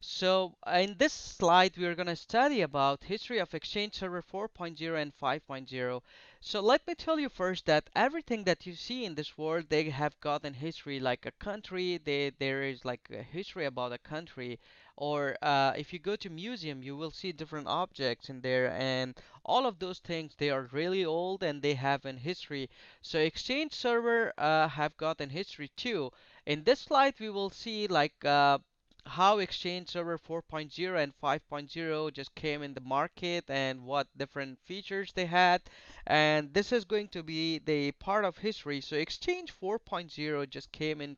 So in this slide, we are going to study about history of Exchange Server 4.0 and 5.0. So let me tell you first that everything that you see in this world, they have gotten history like a country. There is like a history about a country. Or if you go to museum, you will see different objects in there, and all of those things they are really old and they have an history. So Exchange Server have gotten history too. In this slide, we will see like how Exchange Server 4.0 and 5.0 just came in the market and what different features they had. And this is going to be the part of history. So Exchange 4.0 just came in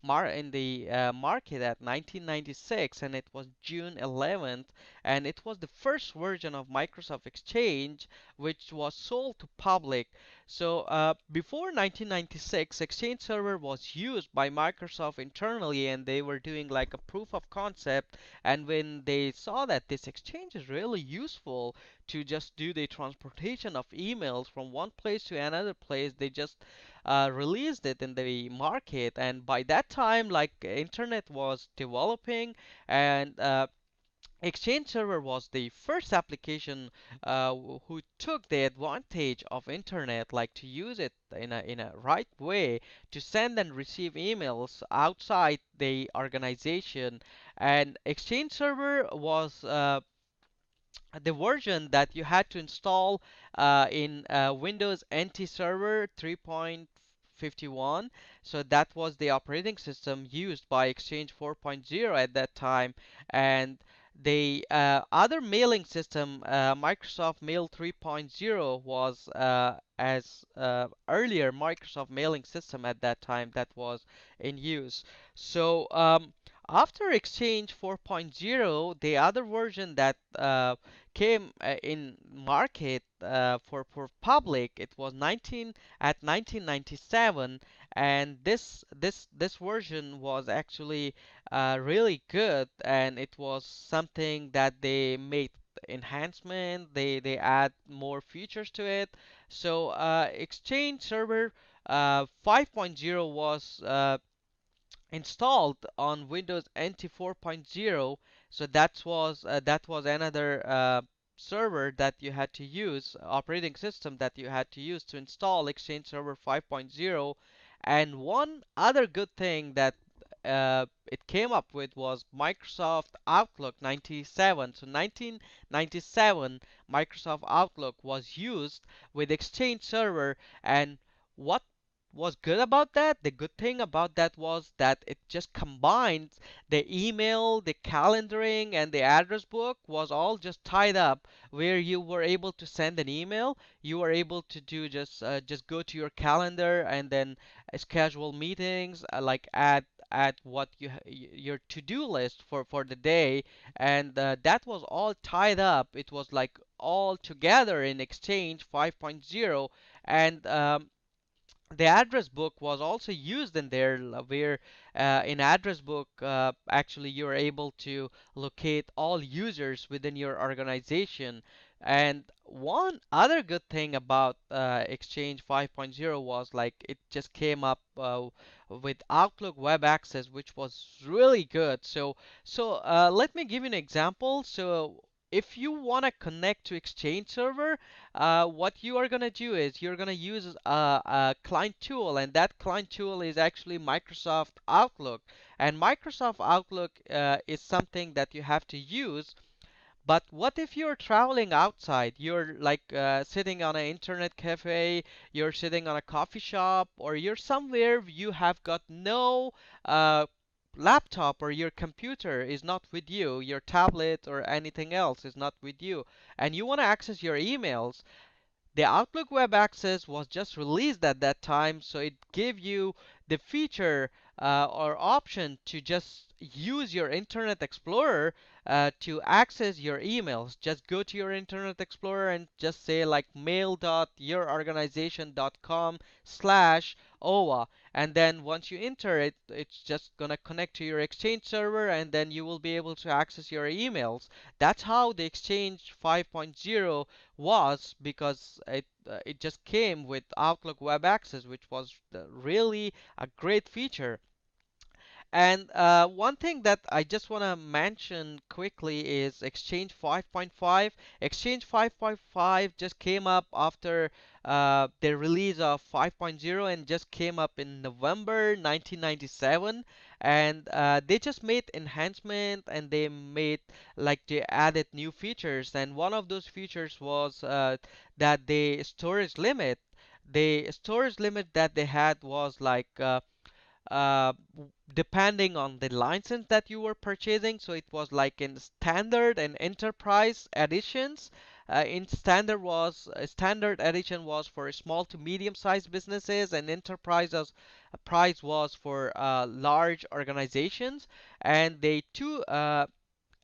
the market at 1996, and it was June 11th, and it was the first version of Microsoft Exchange which was sold to public. So before 1996, Exchange Server was used by Microsoft internally, and they were doing like a proof of concept. And when they saw that this Exchange is really useful to just do the transportation of emails from one place to another place, they just released it in the market. And by that time, like internet was developing, and Exchange Server was the first application who took the advantage of internet, like to use it in a right way to send and receive emails outside the organization. And Exchange Server was the version that you had to install in Windows NT Server 3.51. So that was the operating system used by Exchange 4.0 at that time. And the other mailing system, Microsoft Mail 3.0, was as earlier Microsoft mailing system at that time that was in use. So after Exchange 4.0, the other version that came in market for public, it was 1997, and this version was actually really good, and it was something that they made enhancement. They add more features to it. So Exchange Server 5.0 was installed on Windows NT 4.0. So that was another server that you had to use, operating system that you had to use to install Exchange Server 5.0. And one other good thing that it came up with was Microsoft Outlook 97. So 1997, Microsoft Outlook was used with Exchange Server. And what was good about that? The good thing about that was that it just combined the email, the calendaring, and the address book was all just tied up, where you were able to send an email. You were able to do just go to your calendar and then schedule meetings, like add what your to-do list for the day, and that was all tied up. It was like all together in Exchange 5.0. And the address book was also used in there, where in address book actually you're able to locate all users within your organization. And one other good thing about Exchange 5.0 was like it just came up with Outlook Web Access, which was really good. So let me give you an example. So if you want to connect to Exchange server, what you are going to do is you're going to use a client tool, and that client tool is actually Microsoft Outlook. And Microsoft Outlook is something that you have to use. But what if you're traveling outside? You're like sitting on an internet cafe, you're sitting on a coffee shop, or you're somewhere you have got no uh, laptop, or your computer is not with you, your tablet or anything else is not with you, and you want to access your emails. The Outlook Web Access was just released at that time, so it gave you the feature or option to just use your Internet Explorer to access your emails. Just go to your Internet Explorer and just say like mail.yourorganization.com/OWA, and then once you enter it, it's just gonna connect to your Exchange server, and then you will be able to access your emails. That's how the Exchange 5.0 was, because it just came with Outlook Web Access, which was really a great feature. And one thing that I just want to mention quickly is Exchange 5.5. Exchange 5.5 just came up after the release of 5.0 and just came up in November 1997. And they just made enhancement and they made like they added new features. And one of those features was that the storage limit. The storage limit that they had was like depending on the license that you were purchasing. So it was like in standard and enterprise editions. In standard edition was for small to medium sized businesses, and enterprise price was for large organizations. And the two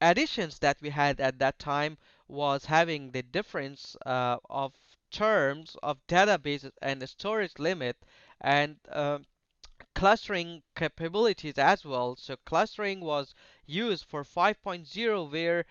additions that we had at that time was having the difference of terms of database and storage limit, and clustering capabilities as well. So clustering was used for 5.0, where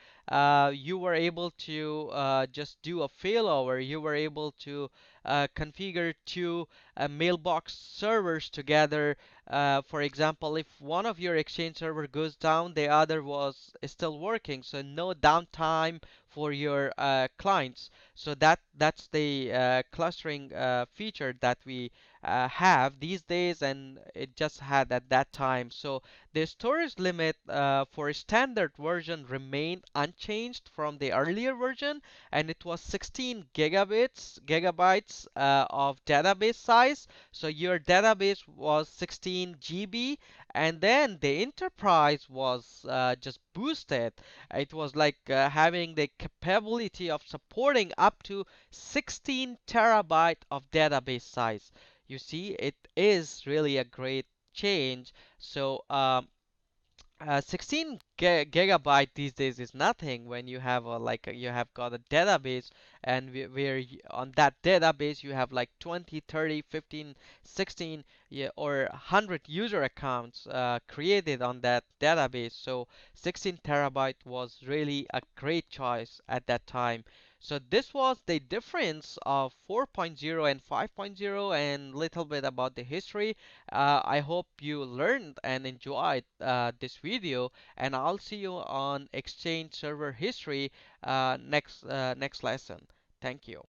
you were able to just do a failover. You were able to configure two mailbox servers together. For example, if one of your Exchange server goes down, the other was still working, so no downtime for your clients. So that's the clustering feature that we have these days, and it just had at that time. So the storage limit for a standard version remained unchanged from the earlier version, and it was 16 gigabytes of database size. So your database was 16 GB, and then the enterprise was just boosted. It was like having the capability of supporting up to 16 terabyte of database size. You see, it is really a great change. So 16 gigabyte these days is nothing when you have you have got a database, and where on that database you have like 20, 30, 15, 16, yeah, or 100 user accounts created on that database. So 16 terabyte was really a great choice at that time. So this was the difference of 4.0 and 5.0, and little bit about the history. I hope you learned and enjoyed this video, and I'll see you on Exchange Server History next lesson. Thank you.